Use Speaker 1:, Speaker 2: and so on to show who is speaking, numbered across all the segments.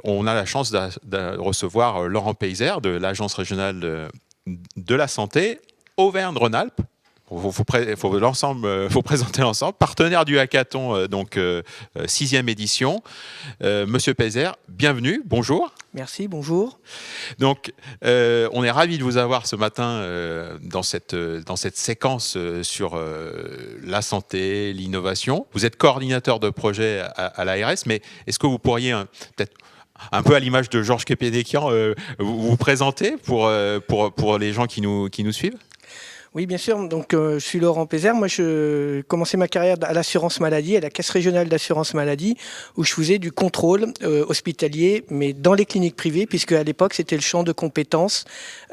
Speaker 1: On a la chance de recevoir Laurent Peyzer de l'Agence régionale de la santé Auvergne-Rhône-Alpes. Faut présenter l'ensemble. Partenaire du hackathon, donc 6e édition. Monsieur Peyzer, bienvenue, bonjour.
Speaker 2: Merci, bonjour.
Speaker 1: Donc, on est ravis de vous avoir ce matin dans cette séquence sur la santé, l'innovation. Vous êtes coordinateur de projet à l'ARS, mais est-ce que vous pourriez peut-être un peu à l'image de Georges Kepédékian, vous présenter pour les gens qui nous suivent?
Speaker 2: Oui, bien sûr. Donc, je suis Laurent Peyzer. Moi, je commençais ma carrière à l'assurance maladie, à la Caisse régionale d'assurance maladie, où je faisais du contrôle hospitalier, mais dans les cliniques privées, puisque à l'époque, c'était le champ de compétences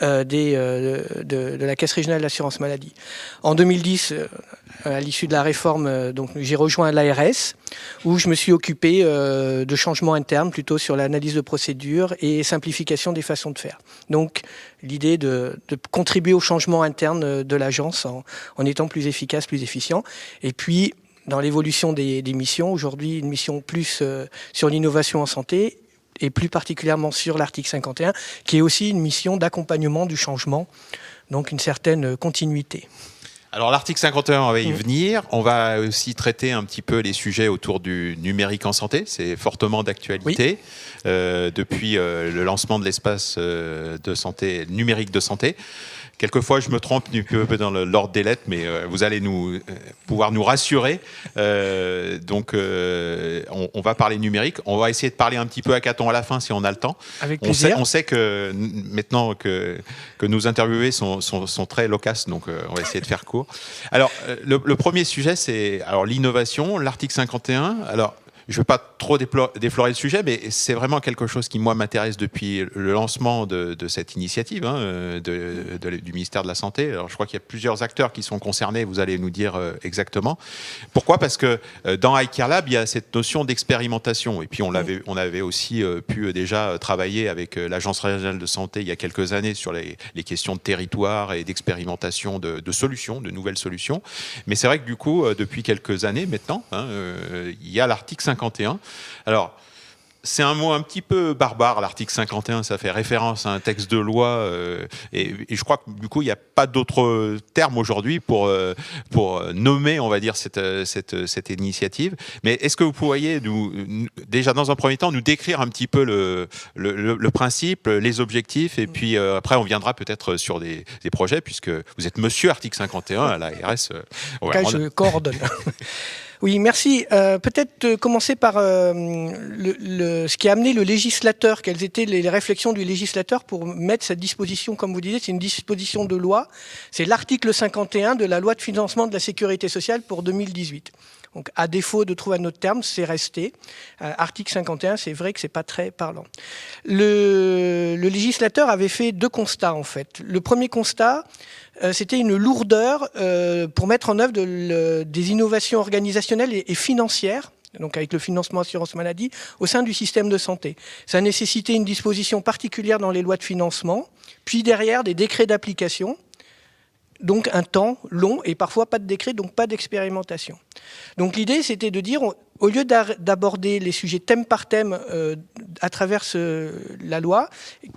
Speaker 2: de la Caisse régionale d'assurance maladie. En 2010, à l'issue de la réforme, donc j'ai rejoint l'ARS, où je me suis occupé de changements internes, plutôt sur l'analyse de procédures et simplification des façons de faire. Donc, l'idée de contribuer au changement interne de l'agence en étant plus efficace, plus efficient. Et puis, dans l'évolution des missions, aujourd'hui, une mission plus sur l'innovation en santé, et plus particulièrement sur l'article 51, qui est aussi une mission d'accompagnement du changement, donc une certaine continuité.
Speaker 1: Alors l'article 51, on va y venir. On va aussi traiter un petit peu les sujets autour du numérique en santé. C'est fortement d'actualité depuis le lancement de l'espace de santé numérique de santé. Quelquefois, je me trompe un peu dans l'ordre des lettres, mais vous allez pouvoir nous rassurer. Donc, on va parler numérique. On va essayer de parler un petit peu hackathon à la fin, si on a le temps.
Speaker 2: Avec plaisir.
Speaker 1: On sait que maintenant que nos interviewés sont très loquaces, donc on va essayer de faire court. Alors, le premier sujet, c'est l'innovation, l'article 51. Alors, je ne veux pas trop déflorer le sujet, mais c'est vraiment quelque chose qui, moi, m'intéresse depuis le lancement de cette initiative du ministère de la Santé. Alors, je crois qu'il y a plusieurs acteurs qui sont concernés, vous allez nous dire exactement. Pourquoi ? Parce que dans iCare Lab, il y a cette notion d'expérimentation. Et puis, on avait aussi pu déjà travailler avec l'Agence régionale de santé il y a quelques années sur les questions de territoire et d'expérimentation de solutions, de nouvelles solutions. Mais c'est vrai que du coup, depuis quelques années maintenant, il y a l'article 51. Alors, c'est un mot un petit peu barbare, l'article 51, ça fait référence à un texte de loi, et je crois que du coup, il n'y a pas d'autre terme aujourd'hui pour nommer, on va dire, cette initiative. Mais est-ce que vous pourriez, déjà dans un premier temps, nous décrire un petit peu le principe, les objectifs, et puis après, on viendra peut-être sur des projets, puisque vous êtes monsieur article 51 à l'ARS.
Speaker 2: Je coordonne. Oui, merci. Peut-être commencer par ce qui a amené le législateur, quelles étaient les réflexions du législateur pour mettre cette disposition, comme vous disiez, c'est une disposition de loi, c'est l'article 51 de la loi de financement de la sécurité sociale pour 2018. Donc, à défaut de trouver un autre terme, c'est resté. Article 51, c'est vrai que c'est pas très parlant. Le législateur avait fait deux constats, en fait. Le premier constat, c'était une lourdeur pour mettre en œuvre des innovations organisationnelles et financières, donc avec le financement assurance maladie, au sein du système de santé. Ça nécessitait une disposition particulière dans les lois de financement, puis derrière des décrets d'application, donc un temps long et parfois pas de décret, donc pas d'expérimentation. Donc l'idée, c'était de dire, au lieu d'aborder les sujets thème par thème à travers la loi,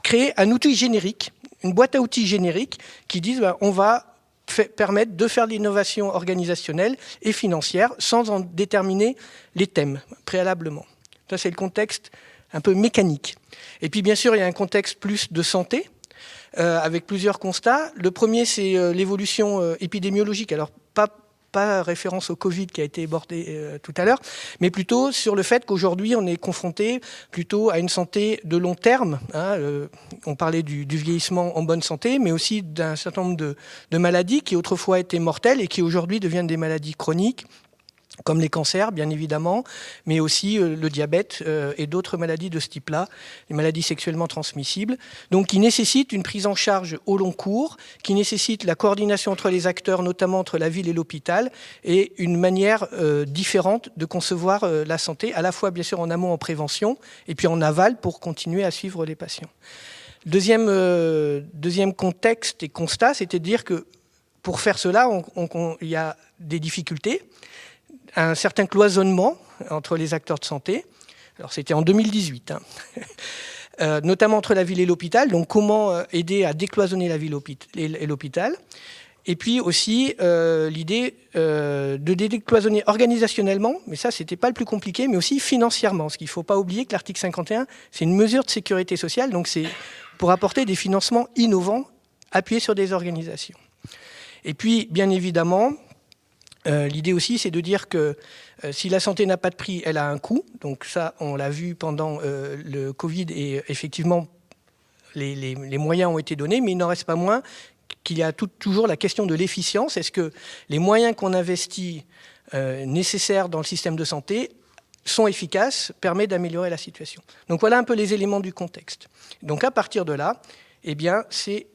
Speaker 2: créer un outil générique, une boîte à outils générique qui dise on va permettre de faire de l'innovation organisationnelle et financière sans en déterminer les thèmes préalablement. Ça, c'est le contexte un peu mécanique. Et puis, bien sûr, il y a un contexte plus de santé, avec plusieurs constats. Le premier, c'est l'évolution épidémiologique. Alors, pas référence au Covid qui a été abordé tout à l'heure, mais plutôt sur le fait qu'aujourd'hui, on est confronté plutôt à une santé de long terme. On parlait du vieillissement en bonne santé, mais aussi d'un certain nombre de maladies qui autrefois étaient mortelles et qui aujourd'hui deviennent des maladies chroniques, comme les cancers, bien évidemment, mais aussi le diabète et d'autres maladies de ce type-là, les maladies sexuellement transmissibles, donc qui nécessitent une prise en charge au long cours, qui nécessitent la coordination entre les acteurs, notamment entre la ville et l'hôpital, et une manière différente de concevoir la santé, à la fois bien sûr en amont en prévention, et puis en aval pour continuer à suivre les patients. Deuxième contexte et constat, c'était de dire que pour faire cela, il y a des difficultés, un certain cloisonnement entre les acteurs de santé, Alors c'était en 2018, hein. Notamment entre la ville et l'hôpital. Donc comment aider à décloisonner la ville et l'hôpital. Et puis aussi l'idée de décloisonner organisationnellement, mais ça c'était pas le plus compliqué, mais aussi financièrement. Parce qu'il ne faut pas oublier que l'article 51, c'est une mesure de sécurité sociale, donc c'est pour apporter des financements innovants appuyés sur des organisations. Et puis, bien évidemment, l'idée aussi, c'est de dire que si la santé n'a pas de prix, elle a un coût. Donc ça, on l'a vu pendant le Covid et effectivement, les moyens ont été donnés, mais il n'en reste pas moins qu'il y a toujours la question de l'efficience. Est-ce que les moyens qu'on investit nécessaires dans le système de santé sont efficaces, permettent d'améliorer la situation. Donc voilà un peu les éléments du contexte. Donc à partir de là, eh bien, c'est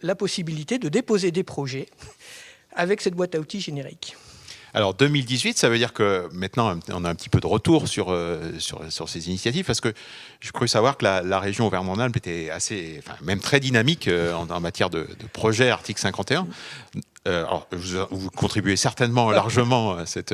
Speaker 2: la possibilité de déposer des projets avec cette boîte à outils générique.
Speaker 1: Alors 2018, ça veut dire que maintenant on a un petit peu de retour sur ces initiatives, parce que je crois savoir que la région Auvergne-Rhône-Alpes était assez, enfin, même très dynamique en matière de projets article 51. Alors, vous contribuez certainement largement à cet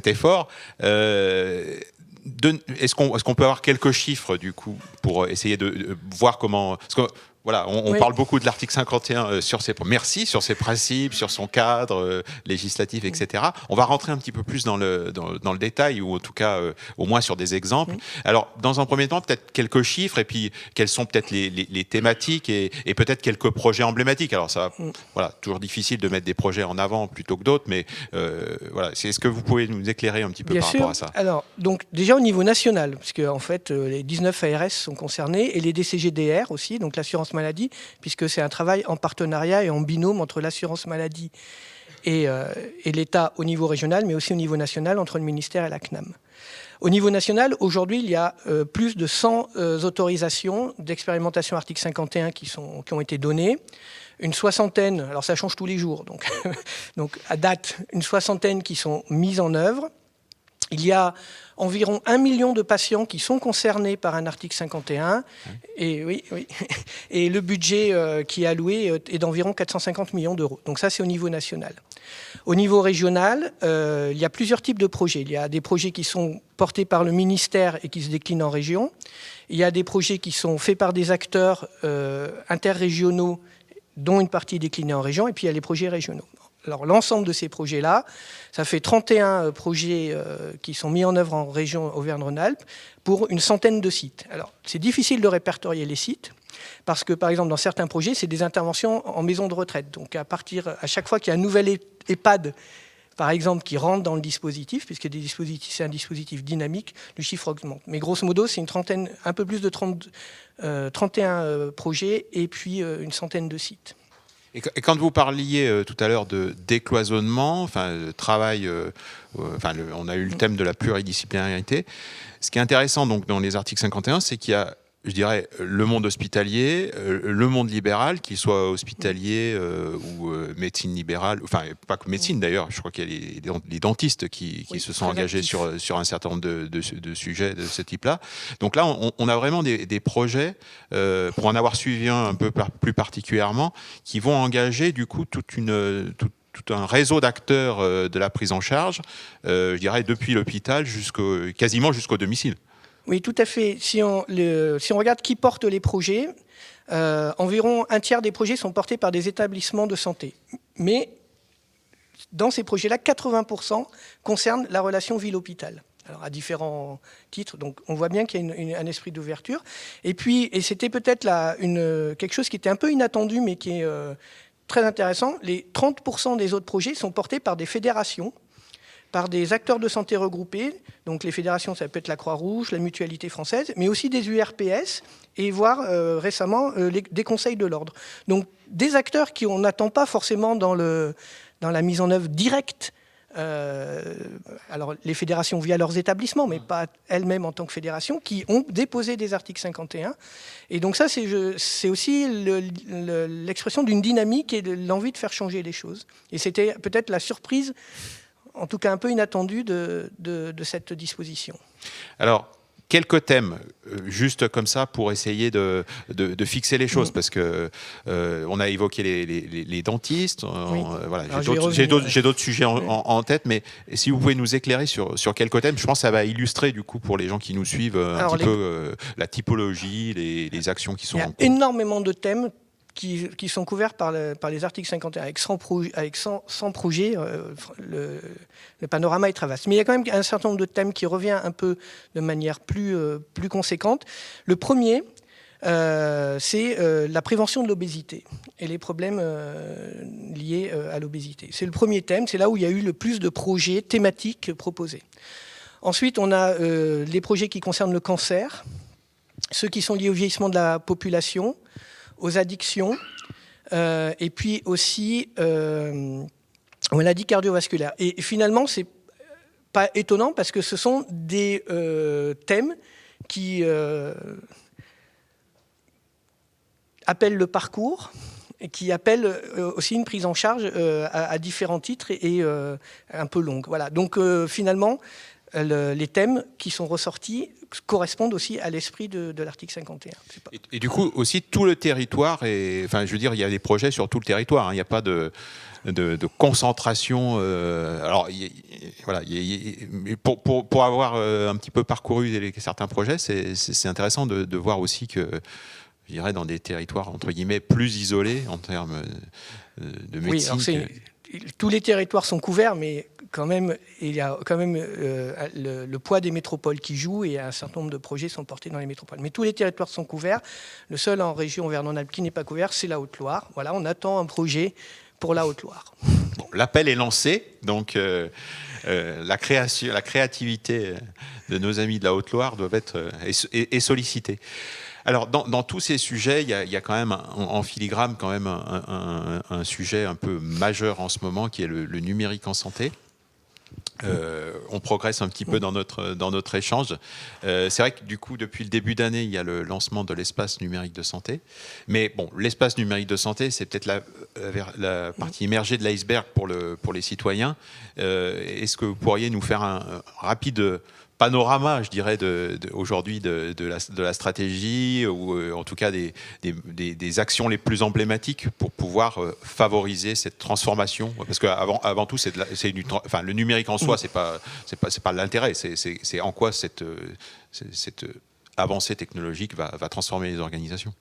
Speaker 1: effort. Est-ce qu'on peut avoir quelques chiffres du coup pour essayer de voir comment... Parce que, voilà, on parle beaucoup de l'article 51 sur ses principes, sur son cadre législatif, etc. On va rentrer un petit peu plus dans le détail, ou en tout cas au moins sur des exemples. Alors, dans un premier temps, peut-être quelques chiffres, et puis quelles sont peut-être les thématiques, et peut-être quelques projets emblématiques. Alors, ça, voilà, toujours difficile de mettre des projets en avant plutôt que d'autres, mais voilà, est-ce que vous pouvez nous éclairer un petit peu par rapport à ça?
Speaker 2: Alors, donc, déjà au niveau national, parce que en fait, les 19 ARS sont concernés, et les DCGDR aussi, donc l'assurance maladie, puisque c'est un travail en partenariat et en binôme entre l'assurance maladie et l'État au niveau régional, mais aussi au niveau national, entre le ministère et la CNAM. Au niveau national, aujourd'hui, il y a plus de 100 autorisations d'expérimentation article 51 qui ont été données. Une soixantaine, alors ça change tous les jours, donc à date, une soixantaine qui sont mises en œuvre. Il y a environ 1 million de patients qui sont concernés par un article 51. Et, oui. Et le budget qui est alloué est d'environ 450 millions d'euros. Donc ça, c'est au niveau national. Au niveau régional, il y a plusieurs types de projets. Il y a des projets qui sont portés par le ministère et qui se déclinent en région. Il y a des projets qui sont faits par des acteurs interrégionaux, dont une partie déclinée en région. Et puis, il y a les projets régionaux. Alors, l'ensemble de ces projets-là, ça fait 31 projets qui sont mis en œuvre en région Auvergne-Rhône-Alpes pour une centaine de sites. Alors, c'est difficile de répertorier les sites parce que, par exemple, dans certains projets, c'est des interventions en maison de retraite. Donc, à chaque fois qu'il y a un nouvel EHPAD, par exemple, qui rentre dans le dispositif, puisque c'est un dispositif dynamique, le chiffre augmente. Mais grosso modo, c'est une trentaine, un peu plus de 31 projets et puis une centaine de sites.
Speaker 1: Et quand vous parliez tout à l'heure de décloisonnement, enfin, travail, on a eu le thème de la pluridisciplinarité. Ce qui est intéressant donc, dans les articles 51, c'est qu'il y a, je dirais, le monde hospitalier, le monde libéral, qu'il soit hospitalier ou médecine libérale, enfin pas que médecine d'ailleurs, je crois qu'il y a les dentistes qui se sont engagés sur un certain nombre de sujets de ce type-là. Donc là, on a vraiment des projets, pour en avoir suivi un peu plus particulièrement, qui vont engager du coup tout un réseau d'acteurs de la prise en charge, je dirais depuis l'hôpital quasiment jusqu'au domicile.
Speaker 2: Oui, tout à fait. Si on regarde qui porte les projets, environ un tiers des projets sont portés par des établissements de santé. Mais dans ces projets-là, 80% concernent la relation ville-hôpital. Alors à différents titres, donc on voit bien qu'il y a un esprit d'ouverture. Et c'était peut-être quelque chose qui était un peu inattendu, mais qui est très intéressant. Les 30% des autres projets sont portés par des fédérations, par des acteurs de santé regroupés. Donc les fédérations, ça peut être la Croix-Rouge, la Mutualité française, mais aussi des URPS et voire récemment des conseils de l'ordre. Donc des acteurs qu'on n'attend pas forcément dans la mise en œuvre directe. Alors les fédérations via leurs établissements, mais pas elles-mêmes en tant que fédérations, qui ont déposé des articles 51. Et donc ça, c'est aussi l'expression d'une dynamique et de l'envie de faire changer les choses. Et c'était peut-être la surprise, en tout cas un peu inattendue, de cette disposition.
Speaker 1: Alors, quelques thèmes, juste comme ça, pour essayer de fixer les choses, parce que on a évoqué les dentistes. Voilà, j'ai d'autres sujets en tête, mais si vous pouvez nous éclairer sur quelques thèmes, je pense que ça va illustrer du coup pour les gens qui nous suivent un petit peu la typologie, les actions qui sont en cours.
Speaker 2: Il y a énormément de thèmes qui sont couverts par les articles 51. Avec 100 projets, le panorama est très vaste. Mais il y a quand même un certain nombre de thèmes qui reviennent un peu de manière plus conséquente. Le premier, c'est la prévention de l'obésité et les problèmes liés à l'obésité. C'est le premier thème, c'est là où il y a eu le plus de projets thématiques proposés. Ensuite, on a les projets qui concernent le cancer, ceux qui sont liés au vieillissement de la population, aux addictions, et puis aussi aux maladies cardiovasculaires. Et finalement, c'est pas étonnant parce que ce sont des thèmes qui appellent le parcours et qui appellent aussi une prise en charge à différents titres et un peu longue. Voilà. Donc finalement, les thèmes qui sont ressortis correspondent aussi à l'esprit de l'article 51.
Speaker 1: Et du coup, aussi, tout le territoire, enfin, je veux dire, il y a des projets sur tout le territoire, hein, il n'y a pas de concentration. Alors, voilà, pour avoir un petit peu parcouru certains projets, c'est intéressant de voir aussi que, je dirais, dans des territoires, entre guillemets, plus isolés en termes de médecine.
Speaker 2: Oui, alors tous les territoires sont couverts, mais quand même, il y a quand même le poids des métropoles qui joue et un certain nombre de projets sont portés dans les métropoles. Mais tous les territoires sont couverts. Le seul en région Auvergne-Rhône-Alpes qui n'est pas couvert, c'est la Haute-Loire. Voilà, on attend un projet pour la Haute-Loire.
Speaker 1: Bon, l'appel est lancé, donc la créativité de nos amis de la Haute-Loire doit être est sollicitée. Alors, dans tous ces sujets, il y a quand même en filigrane quand même un sujet un peu majeur en ce moment qui est le numérique en santé. On progresse un petit peu dans notre échange. C'est vrai que du coup, depuis le début d'année, il y a le lancement de l'espace numérique de santé. Mais bon, l'espace numérique de santé, c'est peut-être la partie immergée de l'iceberg pour les citoyens. Est-ce que vous pourriez nous faire un rapide panorama, je dirais, aujourd'hui de la stratégie, ou en tout cas des actions les plus emblématiques pour pouvoir favoriser cette transformation, parce qu'avant tout, enfin, le numérique en soi, c'est pas l'intérêt, c'est en quoi cette avancée technologique va transformer les organisations.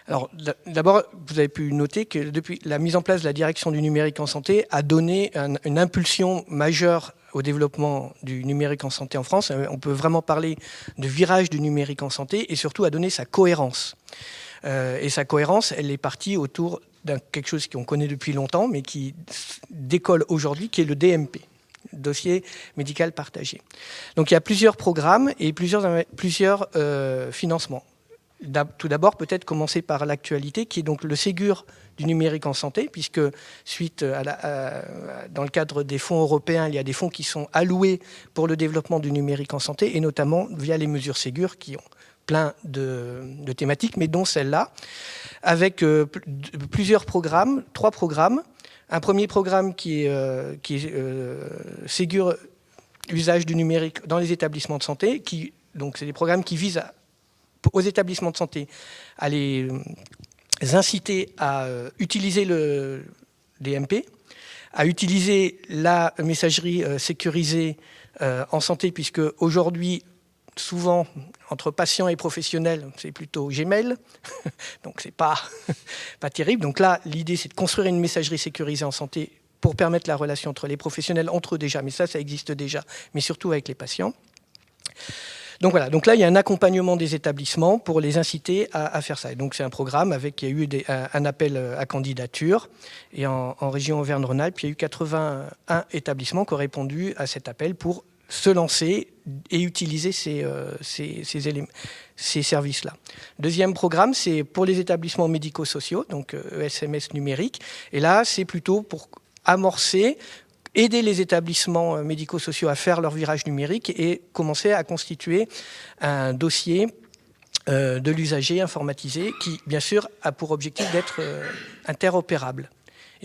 Speaker 2: Alors, d'abord, vous avez pu noter que depuis la mise en place de la direction du numérique en santé a donné une impulsion majeure au développement du numérique en santé en France. On peut vraiment parler de virage du numérique en santé et surtout a donné sa cohérence. Et sa cohérence, elle est partie autour de quelque chose qu'on connaît depuis longtemps, mais qui décolle aujourd'hui, qui est le DMP, dossier médical partagé. Donc, il y a plusieurs programmes et plusieurs financements. Tout d'abord, peut-être commencer par l'actualité, qui est donc le Ségur du numérique en santé, puisque suite dans le cadre des fonds européens, il y a des fonds qui sont alloués pour le développement du numérique en santé, et notamment via les mesures Ségur, qui ont plein de thématiques, mais dont celle-là, avec plusieurs programmes, 3 programmes. Un premier programme qui est Ségur, usage du numérique dans les établissements de santé, donc c'est des programmes qui visent aux établissements de santé à les inciter à utiliser le DMP, à utiliser la messagerie sécurisée en santé, puisque aujourd'hui, souvent, entre patients et professionnels, c'est plutôt Gmail, donc c'est pas terrible. Donc là, l'idée, c'est de construire une messagerie sécurisée en santé pour permettre la relation entre les professionnels, entre eux déjà, mais ça existe déjà, mais surtout avec les patients. Donc voilà, donc là il y a un accompagnement des établissements pour les inciter à faire ça. Et donc c'est un programme il y a eu un appel à candidature, et en région Auvergne-Rhône-Alpes, il y a eu 81 établissements qui ont répondu à cet appel pour se lancer et utiliser ces services-là. Deuxième programme, c'est pour les établissements médico-sociaux, donc ESMS numérique, et là c'est plutôt pour amorcer, aider les établissements médico-sociaux à faire leur virage numérique et commencer à constituer un dossier de l'usager informatisé qui, bien sûr, a pour objectif d'être interopérable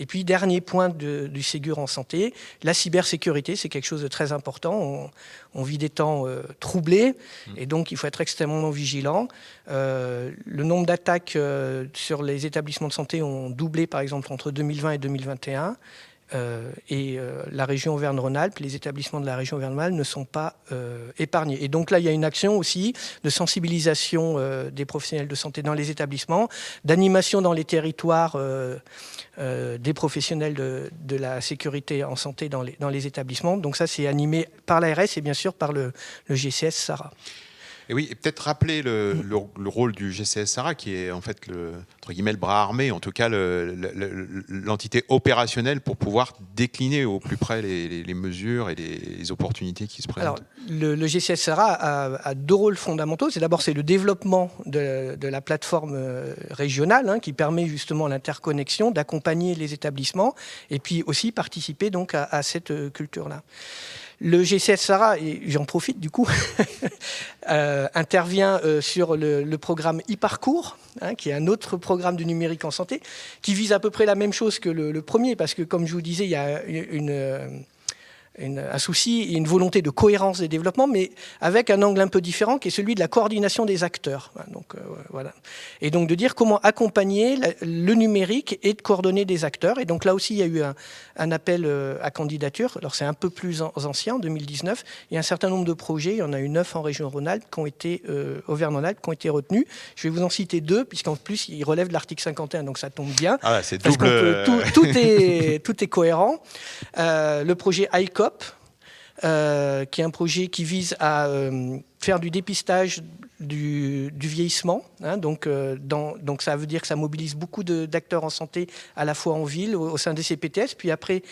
Speaker 2: Et puis, dernier point du Ségur en santé, la cybersécurité, c'est quelque chose de très important. On vit des temps troublés, et donc il faut être extrêmement vigilant. Le nombre d'attaques sur les établissements de santé ont doublé, par exemple, entre 2020 et 2021. La région Auvergne-Rhône-Alpes, les établissements de la région Auvergne-Rhône-Alpes ne sont pas épargnés. Et donc là, il y a une action aussi de sensibilisation des professionnels de santé dans les établissements, d'animation dans les territoires des professionnels de la sécurité en santé dans les établissements. Donc ça, c'est animé par l'ARS et bien sûr par le GCS SARA.
Speaker 1: Et oui, et peut-être rappeler le rôle du GCS SARA, qui est en fait entre guillemets, le bras armé, en tout cas l'entité opérationnelle pour pouvoir décliner au plus près les mesures et les opportunités qui se présentent.
Speaker 2: Alors, le GCS SARA a deux rôles fondamentaux. D'abord, c'est le développement de la plateforme régionale qui permet justement l'interconnexion, d'accompagner les établissements et puis aussi participer donc à cette culture-là. Le GCS SARA, et j'en profite du coup, intervient sur le programme e-parcours, qui est un autre programme du numérique en santé, qui vise à peu près la même chose que le premier, parce que comme je vous disais, il y a un souci et une volonté de cohérence des développements, mais avec un angle un peu différent qui est celui de la coordination des acteurs. Donc, voilà. Et donc de dire comment accompagner le numérique et de coordonner des acteurs. Et donc là aussi, il y a eu un appel à candidature. Alors c'est un peu plus ancien, en 2019. Il y a un certain nombre de projets, il y en a eu 9 en région Rhône-Alpes, Auvergne-Rhône-Alpes, qui ont été retenus. Je vais vous en citer 2, puisqu'en plus, ils relèvent de l'article 51, donc ça tombe bien.
Speaker 1: Ah, c'est
Speaker 2: parce
Speaker 1: double...
Speaker 2: tout est cohérent. Le projet ICOP, qui est un projet qui vise à faire du dépistage du vieillissement. Donc ça veut dire que ça mobilise beaucoup d'acteurs en santé, à la fois en ville, au sein des CPTS, puis après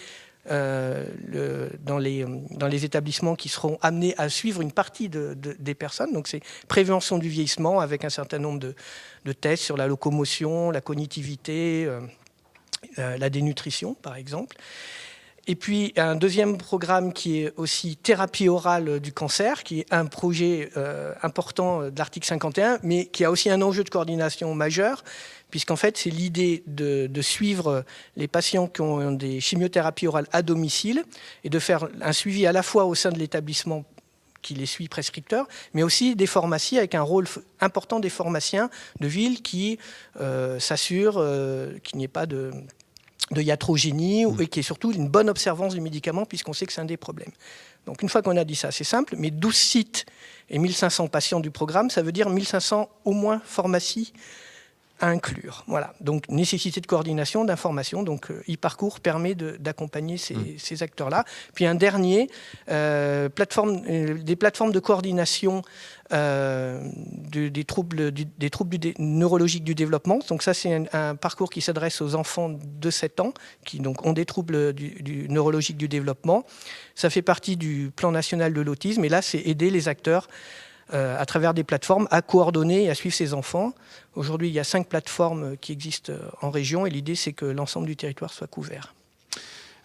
Speaker 2: dans les établissements qui seront amenés à suivre une partie des personnes. Donc c'est prévention du vieillissement avec un certain nombre de tests sur la locomotion, la cognitivité, la dénutrition, par exemple. Et puis un deuxième programme qui est aussi thérapie orale du cancer, qui est un projet important de l'article 51, mais qui a aussi un enjeu de coordination majeur, puisqu'en fait c'est l'idée de suivre les patients qui ont des chimiothérapies orales à domicile et de faire un suivi à la fois au sein de l'établissement qui les suit prescripteurs, mais aussi des pharmacies avec un rôle important des pharmaciens de ville qui s'assurent qu'il n'y ait pas de iatrogénie et qui est surtout une bonne observance du médicament puisqu'on sait que c'est un des problèmes. Donc une fois qu'on a dit ça, c'est simple, mais 12 sites et 1500 patients du programme, ça veut dire 1500 au moins pharmacies à inclure. Voilà. Donc nécessité de coordination, d'information. Donc e-parcours permet d'accompagner ces acteurs-là. Puis un dernier, des plateformes de coordination des troubles neurologiques du développement. Donc ça, c'est un parcours qui s'adresse aux enfants de 7 ans qui donc ont des troubles neurologiques du développement. Ça fait partie du plan national de l'autisme. Et là, c'est aider les acteurs à travers des plateformes à coordonner et à suivre ces enfants. Aujourd'hui, il y a 5 plateformes qui existent en région et l'idée, c'est que l'ensemble du territoire soit couvert.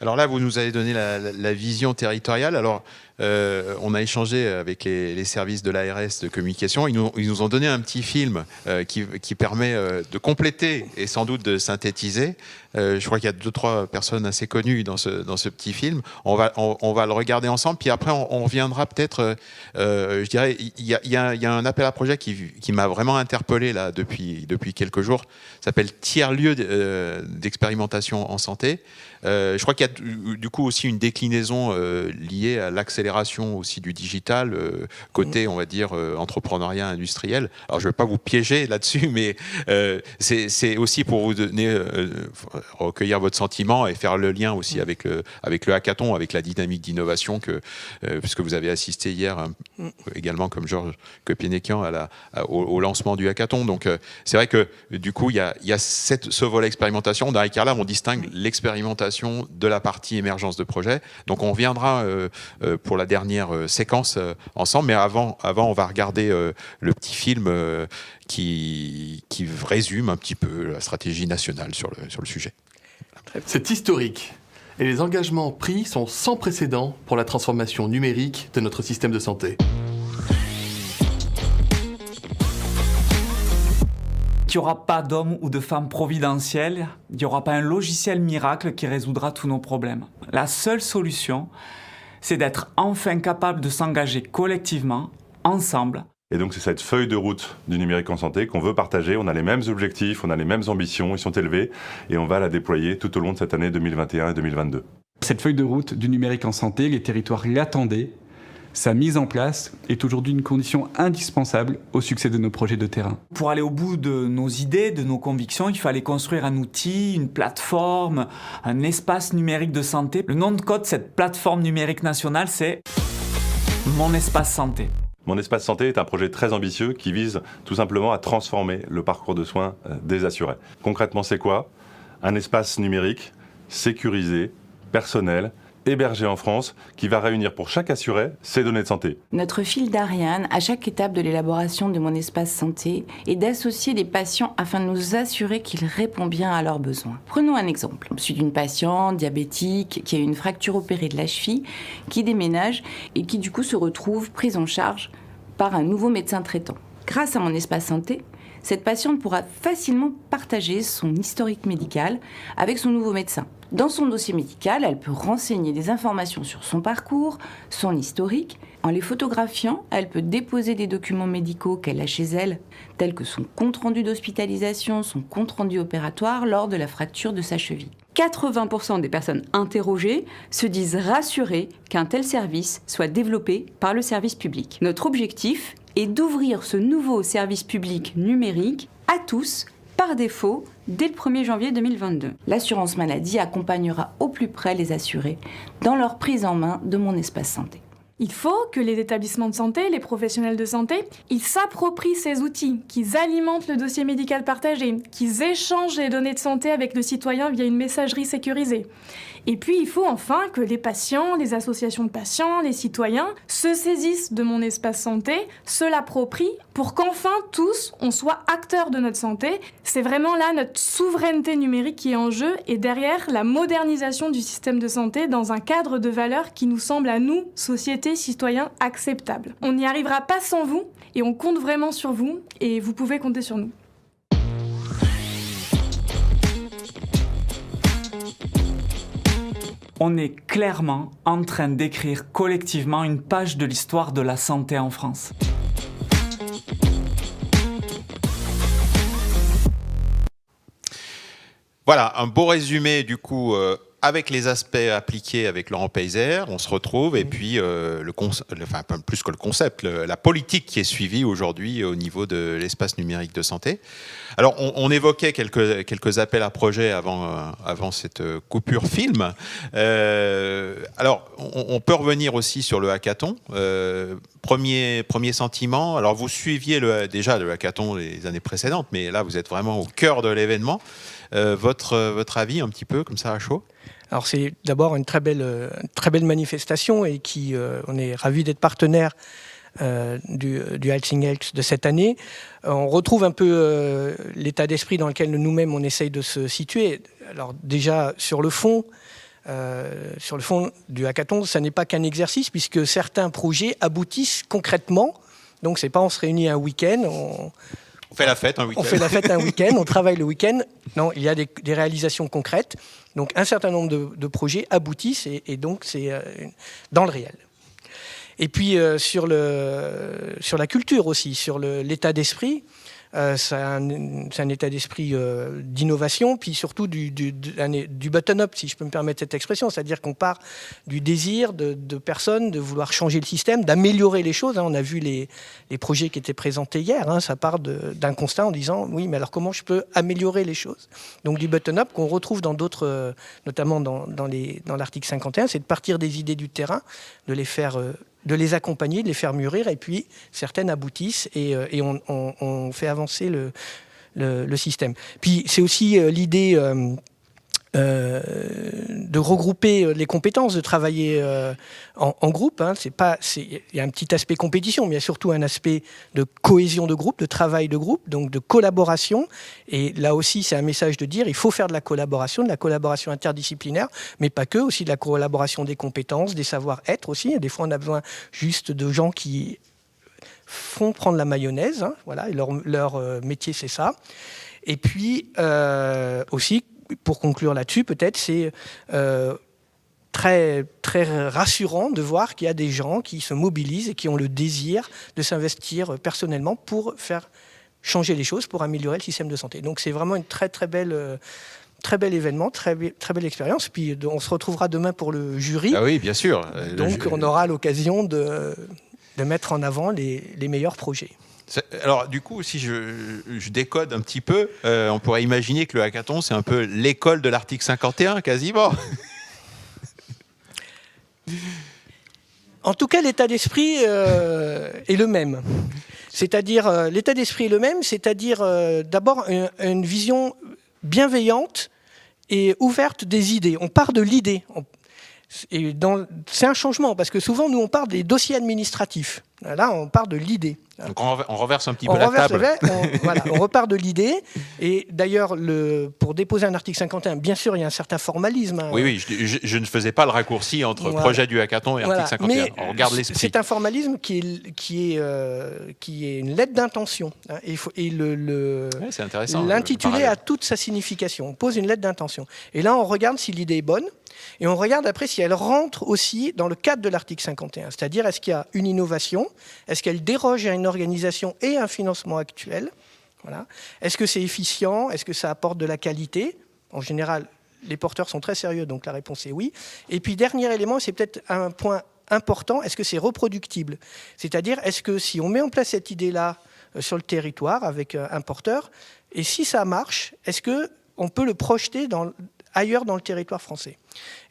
Speaker 1: Alors là, vous nous avez donné la vision territoriale. Alors, on a échangé avec les services de l'ARS de communication. Ils nous ont donné un petit film qui permet de compléter et sans doute de synthétiser. Je crois qu'il y a 2-3 personnes assez connues dans ce petit film. On va le regarder ensemble. Puis après, on reviendra peut-être, je dirais, il y a un appel à projet qui m'a vraiment interpellé là, depuis quelques jours. Ça s'appelle Tiers-lieu d'expérimentation en santé. Je crois qu'il y a du coup aussi une déclinaison liée à l'accélération aussi du digital, côté, on va dire, entrepreneuriat industriel. Alors, je ne vais pas vous piéger là-dessus, mais c'est aussi pour vous donner, recueillir votre sentiment et faire le lien aussi avec le hackathon, avec la dynamique d'innovation puisque vous avez assisté hier également, comme Georges Kopienekian, au lancement du hackathon. Donc, c'est vrai que du coup, il y a ce volet expérimentation. Dans Icarlab, on distingue l'expérimentation de la partie émergence de projet. Donc on reviendra pour la dernière séquence ensemble, mais avant on va regarder le petit film qui résume un petit peu la stratégie nationale sur le sujet.
Speaker 3: C'est historique et les engagements pris sont sans précédent pour la transformation numérique de notre système de santé.
Speaker 4: qu'il n'y aura pas d'hommes ou de femmes providentiels, il n'y aura pas un logiciel miracle qui résoudra tous nos problèmes. La seule solution, c'est d'être enfin capable de s'engager collectivement, ensemble.
Speaker 5: Et donc c'est cette feuille de route du numérique en santé qu'on veut partager. On a les mêmes objectifs, on a les mêmes ambitions, ils sont élevés et on va la déployer tout au long de cette année 2021 et 2022.
Speaker 6: Cette feuille de route du numérique en santé, les territoires l'attendaient. Sa mise en place est aujourd'hui une condition indispensable au succès de nos projets de terrain.
Speaker 4: Pour aller au bout de nos idées, de nos convictions, il fallait construire un outil, une plateforme, un espace numérique de santé. Le nom de code de cette plateforme numérique nationale, c'est Mon Espace Santé.
Speaker 5: Mon Espace Santé est un projet très ambitieux qui vise tout simplement à transformer le parcours de soins des assurés. Concrètement, c'est quoi ? Un espace numérique sécurisé, personnel, hébergé en France, qui va réunir pour chaque assuré ses données de santé.
Speaker 7: Notre fil d'Ariane, à chaque étape de l'élaboration de Mon Espace Santé, est d'associer les patients afin de nous assurer qu'ils répondent bien à leurs besoins. Prenons un exemple. Je suis d'une patiente diabétique qui a une fracture opérée de la cheville, qui déménage et qui du coup se retrouve prise en charge par un nouveau médecin traitant. Grâce à Mon Espace Santé, cette patiente pourra facilement partager son historique médical avec son nouveau médecin. Dans son dossier médical, elle peut renseigner des informations sur son parcours, son historique. En les photographiant, elle peut déposer des documents médicaux qu'elle a chez elle, tels que son compte-rendu d'hospitalisation, son compte-rendu opératoire lors de la fracture de sa cheville.
Speaker 8: 80% des personnes interrogées se disent rassurées qu'un tel service soit développé par le service public. Notre objectif est d'ouvrir ce nouveau service public numérique à tous, par défaut, dès le 1er janvier 2022.
Speaker 7: L'assurance maladie accompagnera au plus près les assurés dans leur prise en main de Mon Espace Santé.
Speaker 9: Il faut que les établissements de santé, les professionnels de santé, ils s'approprient ces outils, qu'ils alimentent le dossier médical partagé, qu'ils échangent les données de santé avec le citoyen via une messagerie sécurisée. Et puis, il faut enfin que les patients, les associations de patients, les citoyens se saisissent de Mon Espace Santé, se l'approprient pour qu'enfin tous, on soit acteurs de notre santé. C'est vraiment là notre souveraineté numérique qui est en jeu et derrière la modernisation du système de santé dans un cadre de valeurs qui nous semble à nous, société, citoyens, acceptable. On n'y arrivera pas sans vous et on compte vraiment sur vous et vous pouvez compter sur nous.
Speaker 4: On est clairement en train d'écrire collectivement une page de l'histoire de la santé en France.
Speaker 1: Voilà, un beau résumé du coup avec les aspects appliqués avec Laurent Peyzer. On se retrouve et puis plus que le concept, la politique qui est suivie aujourd'hui au niveau de l'espace numérique de santé. Alors on évoquait quelques appels à projets avant cette coupure film. Alors on peut revenir aussi sur le hackathon. Premier sentiment. Alors vous suiviez déjà le hackathon les années précédentes, mais là vous êtes vraiment au cœur de l'événement. Votre avis un petit peu comme ça à chaud?
Speaker 2: Alors c'est d'abord une très belle manifestation et on est ravis d'être partenaire du Helsing Health de cette année. On retrouve un peu l'état d'esprit dans lequel nous-mêmes on essaye de se situer. Alors déjà sur le fond du hackathon, ça n'est pas qu'un exercice puisque certains projets aboutissent concrètement. Donc c'est pas on se réunit un week-end, on
Speaker 1: fait la fête un week-end.
Speaker 2: On fait la fête un week-end, on travaille le week-end. Non, il y a des réalisations concrètes. Donc un certain nombre de projets aboutissent et donc c'est dans le réel. Et puis sur la culture aussi, sur l'état d'esprit, c'est un état d'esprit d'innovation, puis surtout du bottom-up, si je peux me permettre cette expression, c'est-à-dire qu'on part du désir de personnes de vouloir changer le système, d'améliorer les choses. On a vu les projets qui étaient présentés hier, ça part d'un constat en disant oui, mais alors comment je peux améliorer les choses? Donc du bottom-up qu'on retrouve dans d'autres, notamment dans l'article 51, c'est de partir des idées du terrain, de les accompagner, de les faire mûrir, et puis certaines aboutissent et on fait avancer le système. Puis c'est aussi l'idée de regrouper les compétences, de travailler en groupe. Il y a un petit aspect compétition, mais il y a surtout un aspect de cohésion de groupe, de travail de groupe, donc de collaboration. Et là aussi, c'est un message de dire il faut faire de la collaboration interdisciplinaire, mais pas que, aussi de la collaboration des compétences, des savoir-être aussi. Des fois, on a besoin juste de gens qui font prendre la mayonnaise, hein, voilà, et leur métier c'est ça. Et puis aussi, pour conclure là-dessus, peut-être c'est très, très rassurant de voir qu'il y a des gens qui se mobilisent et qui ont le désir de s'investir personnellement pour faire changer les choses, pour améliorer le système de santé. Donc c'est vraiment une très très bel événement, très belle expérience. Puis on se retrouvera demain pour le jury.
Speaker 1: Ah oui, bien sûr.
Speaker 2: Donc on aura l'occasion de mettre en avant les meilleurs projets.
Speaker 1: Alors du coup, si je décode un petit peu, on pourrait imaginer que le hackathon, c'est un peu l'école de l'article 51, quasiment.
Speaker 2: En tout cas, l'état d'esprit est le même. C'est-à-dire, l'état d'esprit est le même, c'est-à-dire d'abord une vision bienveillante et ouverte des idées. On part de l'idée. C'est un changement, parce que souvent, nous, on part des dossiers administratifs. Là, on part de l'idée.
Speaker 1: Donc on reverse un petit peu la table.
Speaker 2: On repart de l'idée. Et d'ailleurs, pour déposer un article 51, bien sûr, il y a un certain formalisme.
Speaker 1: Oui, je ne faisais pas le raccourci entre projet du hackathon et article 51.
Speaker 2: Mais
Speaker 1: on regarde l'esprit.
Speaker 2: C'est un formalisme qui est une lettre d'intention. Hein,
Speaker 1: c'est intéressant.
Speaker 2: L'intitulé a toute sa signification. On pose une lettre d'intention. Et là, on regarde si l'idée est bonne. Et on regarde après si elle rentre aussi dans le cadre de l'article 51. C'est-à-dire, est-ce qu'il y a une innovation? Est-ce qu'elle déroge à une organisation et un financement actuel? Voilà. Est-ce que c'est efficient? Est-ce que ça apporte de la qualité? En général, les porteurs sont très sérieux, donc la réponse est oui. Et puis, dernier élément, c'est peut-être un point important, est-ce que c'est reproductible? C'est-à-dire, est-ce que si on met en place cette idée-là sur le territoire avec un porteur, et si ça marche, est-ce qu'on peut le projeter ailleurs dans le territoire français?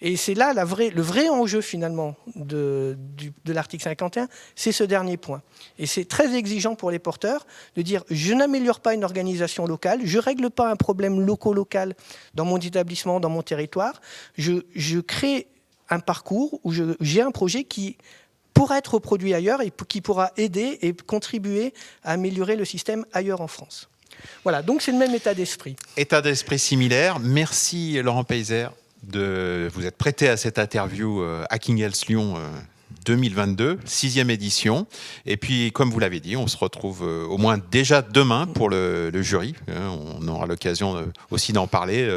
Speaker 2: Et c'est là le vrai enjeu finalement de l'article 51, c'est ce dernier point. Et c'est très exigeant pour les porteurs de dire je n'améliore pas une organisation locale, je ne règle pas un problème local dans mon établissement, dans mon territoire, je crée un parcours où j'ai un projet qui pourra être reproduit ailleurs et qui pourra aider et contribuer à améliorer le système ailleurs en France. Voilà, donc c'est le même état d'esprit.
Speaker 1: État d'esprit similaire. Merci Laurent Peyzer de vous être prêté à cette interview Hacking Health Lyon 2022, 6e édition. Et puis, comme vous l'avez dit, on se retrouve au moins déjà demain pour le jury. On aura l'occasion aussi d'en parler.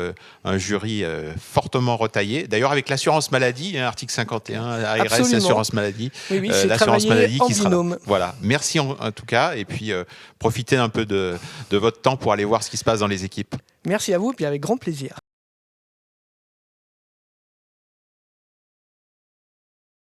Speaker 1: Un jury fortement retaillé. D'ailleurs, avec l'assurance maladie, article 51, ARS,
Speaker 2: Absolument.
Speaker 1: assurance maladie.
Speaker 2: Oui, c'est
Speaker 1: l'assurance maladie
Speaker 2: en
Speaker 1: qui sera
Speaker 2: binôme.
Speaker 1: là. Voilà. Merci en tout cas. Et puis, profitez un peu de votre temps pour aller voir ce qui se passe dans les équipes.
Speaker 2: Merci à vous, puis avec grand plaisir.